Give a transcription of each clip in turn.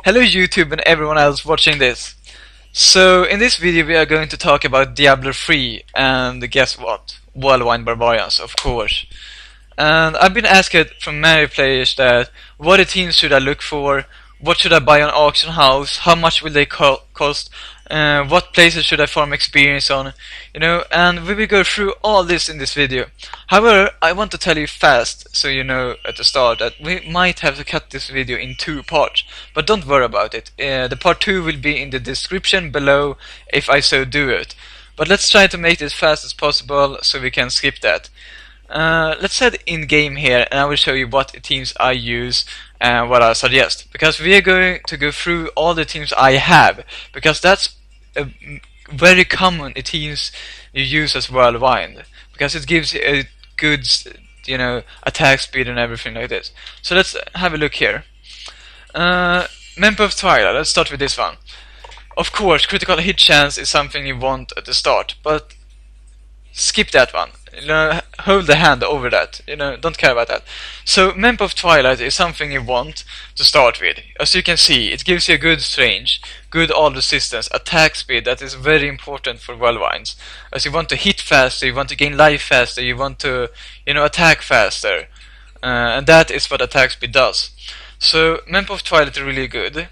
Hello YouTube and everyone else watching this. So in this video we are going to talk about Diablo 3 and guess what? Whirlwind Barbarians, of course. And I've been asked from many players that what teams should I look for, what should I buy on auction house, how much will they cost, what places should I farm experience on, and we will go through all this in this video. However, I want to tell you fast, so you know at the start that we might have to cut this video in 2 parts, but don't worry about it. The part 2 will be in the description below if I so do it. But let's try to make this fast as possible so we can skip that. Let's head in game here and I will show you what teams I use and what I suggest, because we are going to go through all the teams I have, because that's very common teams you use as Whirlwind, because it gives you a good attack speed and everything like this. So let's have a look here. Member of Twilight, let's start with this one. Of course, critical hit chance is something you want at the start, but skip that one. Hold the hand over that. Don't care about that. So, Member of Twilight is something you want to start with. As you can see, it gives you a good range, good all resistance, attack speed that is very important for Whirlwinds. As you want to hit faster, you want to gain life faster, you want to, attack faster. And that is what attack speed does. So, Member of Twilight is really good.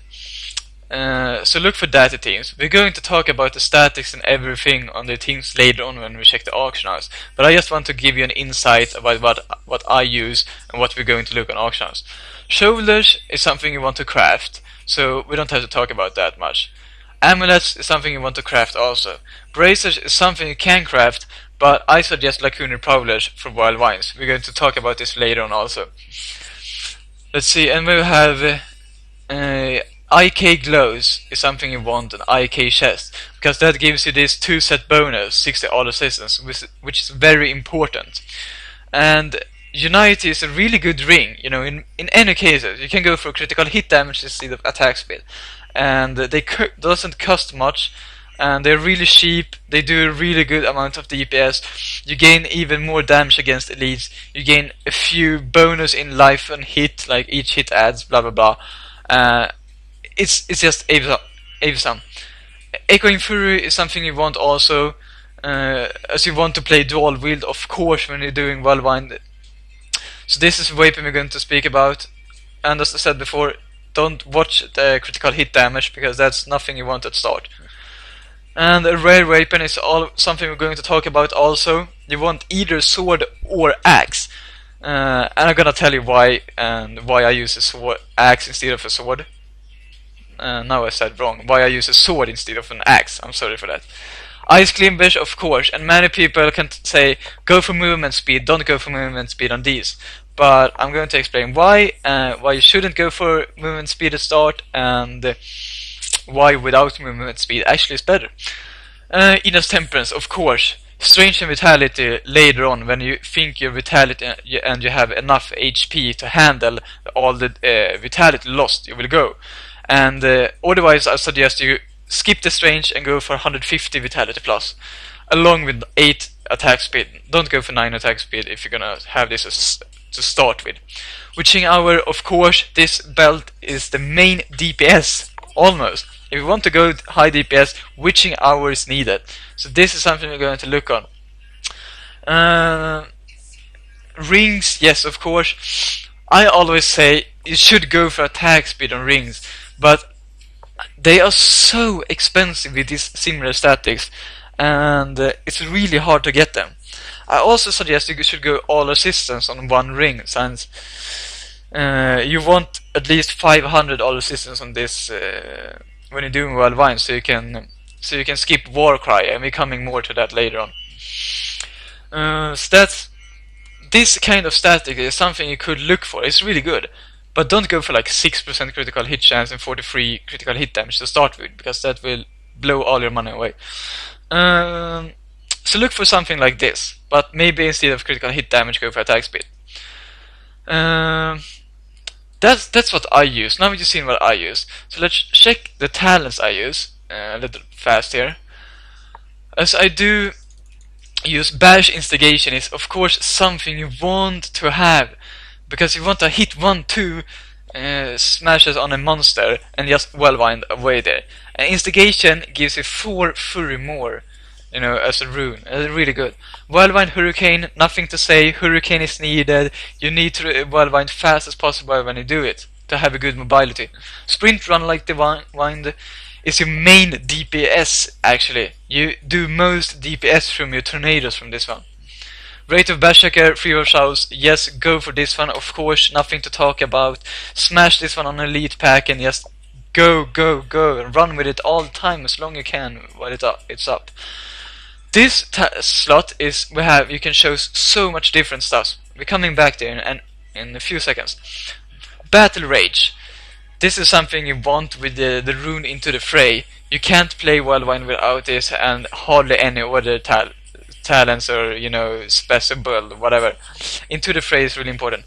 So look for data teams. We're going to talk about the statics and everything on the teams later on when we check the auction house. But I just want to give you an insight about what I use and what we're going to look on auction house. Shoulders is something you want to craft, so we don't have to talk about that much. Amulets is something you want to craft also. Bracers is something you can craft, but I suggest Lacuna Prowlers for Whirlwinds. We're going to talk about this later on also. Let's see, and we have IK Glows is something you want, an IK chest, because that gives you this 2 set bonus, 60 all assistance, which is very important. And Unity is a really good ring, in any cases. You can go for critical hit damage instead of attack speed. And they doesn't cost much, and they're really cheap, they do a really good amount of DPS. You gain even more damage against elites, you gain a few bonus in life and hit, like each hit adds, blah blah blah. It's just awesome. Echoing Fury is something you want also, as you want to play dual wield, of course, when you're doing Whirlwind. So this is a weapon we're going to speak about, and as I said before, don't watch the critical hit damage, because that's nothing you want at start. And a rare weapon is something we're going to talk about also. You want either sword or axe, and I'm gonna tell you why, and why I use a axe instead of a sword. Now I said wrong. Why I use a sword instead of an axe. I'm sorry for that. Ice Climbers, of course, and many people can say go for movement speed, don't go for movement speed on these. But I'm going to explain why you shouldn't go for movement speed at start, and why without movement speed actually is better. Enos Temperance, of course. Strange and Vitality later on, when you think your Vitality and you have enough HP to handle all the Vitality lost, you will go. And otherwise I suggest you skip the Strange and go for 150 Vitality plus, along with 8 attack speed. Don't go for 9 attack speed if you're gonna have this to start with. Witching Hour, of course, this belt is the main DPS, almost. If you want to go high DPS, Witching Hour is needed. So this is something we're going to look on. Rings, yes, of course. I always say you should go for attack speed on rings, but they are so expensive with these similar statics, and it's really hard to get them. I also suggest you should go all assistance on one ring, since you want at least 500 all assistance on this when you're doing Whirlwind, so you can skip Warcry, and we're coming more to that later on. Stats. This kind of static is something you could look for. It's really good, but don't go for like 6% critical hit chance and 43 critical hit damage to start with, because that will blow all your money away. So look for something like this, but maybe instead of critical hit damage, go for attack speed. That's what I use. Now you've seen what I use. So let's check the talents I use a little fast here. As I do use Bash Instigation is of course something you want to have, because you want to hit 1-2 smashes on a monster and just wellwind away there. And instigation gives you 4 fury more, you know, as a rune. Really good. Wellwind Hurricane, nothing to say. Hurricane is needed. You need to wellwind fast as possible when you do it to have a good mobility. Sprint Run Like the Wind is your main DPS actually. You do most DPS from your tornadoes from this one. Rate of Berserker, free of shows, yes, go for this one, of course, nothing to talk about. Smash this one on Elite Pack and just go, go, go, and run with it all the time as long as you can while it's up. This slot is, you can show so much different stuff. We're coming back there in a few seconds. Battle Rage. This is something you want with the rune Into the Fray. You can't play Wildwind without this, and hardly any other talents or, you know, special build, whatever. Into the Fray is really important.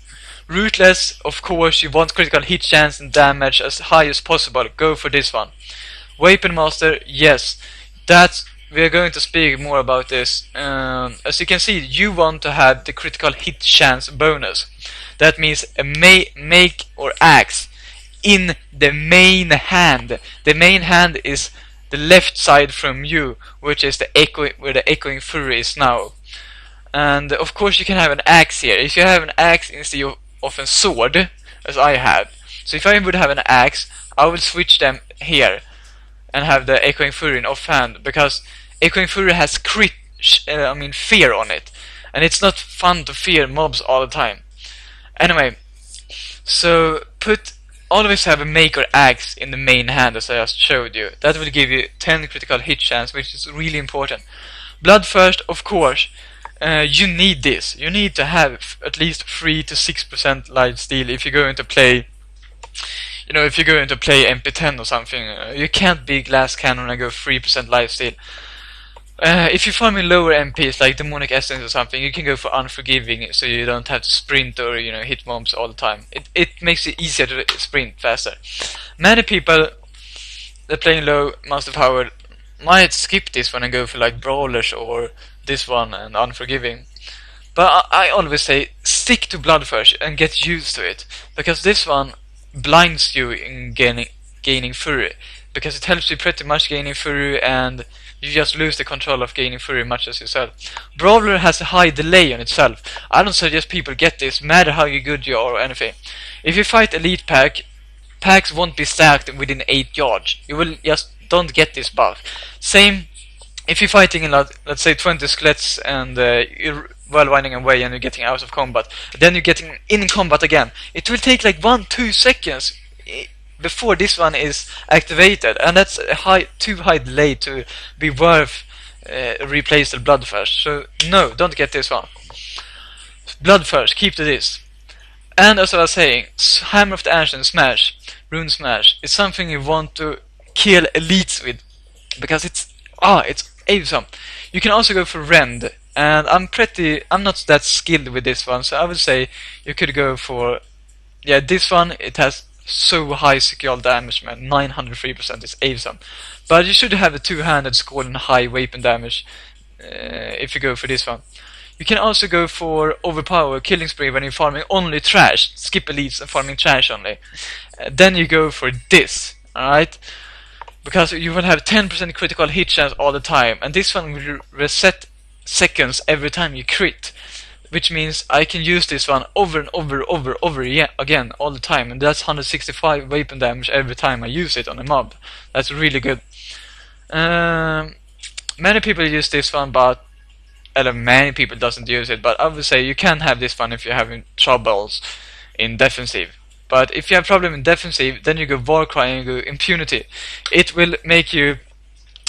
Rootless, of course, you want critical hit chance and damage as high as possible. Go for this one. Weapon Master, yes. We are going to speak more about this. As you can see, you want to have the critical hit chance bonus. That means a make or axe in the main hand. The main hand is the left side from you, which is where the Echoing Fury is now. And of course you can have an axe here. If you have an axe instead of a sword, as I have. So if I would have an axe, I would switch them here and have the Echoing Fury in offhand, because Echoing Fury has fear on it, and it's not fun to fear mobs all the time. Anyway, so always have a make or axe in the main hand, as I just showed you. That will give you 10 critical hit chance, which is really important. Bloodthirst, of course, you need this. You need to have at least 3 to 6% lifesteal if you're going to play. You know, if you're going to play MP10 or something, you can't be Glass Cannon and go 3% lifesteal. If you're farming lower MPs like Demonic Essence or something, you can go for Unforgiving, so you don't have to sprint or, you know, hit mobs all the time. It makes it easier to sprint faster. Many people that playing low Master Power might skip this one and go for like Brawlers or this one and Unforgiving. But I always say stick to Bloodthirst and get used to it, because this one blinds you in gaining Fury, because it helps you pretty much gaining Fury, and you just lose the control of gaining Fury much as yourself. Brawler has a high delay on itself. I don't suggest people get this, matter how good you are or anything. If you fight Elite Pack, packs won't be stacked within 8 yards. You will just don't get this buff. Same if you're fighting in, let's say, 20 skeletons and you're winding away and you're getting out of combat. Then you're getting in combat again. It will take like 1-2 seconds before this one is activated, and that's a too high delay to be worth replace the Bloodthirst. So no, don't get this one. Bloodthirst, keep to this. And as I was saying, Hammer of the Ancient Smash, Rune Smash, is something you want to kill elites with, because it's awesome. You can also go for Rend, and I'm not that skilled with this one, so I would say you could go for, this one. It has so high secure damage, man. 903% is awesome. But you should have a two-handed score and high weapon damage if you go for this one. You can also go for Overpower, Killing Spree when you're farming only trash. Skip elites and farming trash only. Then you go for this, alright? Because you will have 10% critical hit chance all the time. And this one will reset seconds every time you crit. Which means I can use this one over and over again all the time, and that's 165 weapon damage every time I use it on a mob. That's really good. Many people use this one, but many people doesn't use it. But I would say you can have this one if you're having troubles in defensive. But if you have problem in defensive, then you go Warcry and you go Impunity. It will make you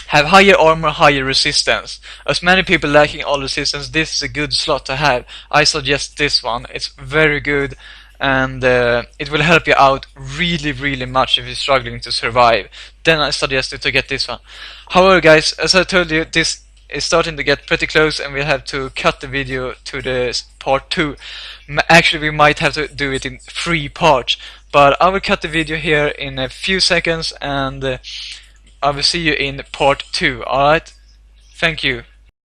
have higher armor, higher resistance. As many people lacking all resistance, this is a good slot to have. I suggest this one. It's very good, and it will help you out really much if you're struggling to survive. Then I suggest you to get this one. However, guys, as I told you, this is starting to get pretty close, and we have to cut the video to the part 2. Actually, we might have to do it in 3 parts, but I will cut the video here in a few seconds, and I will see you in part 2, alright? Thank you.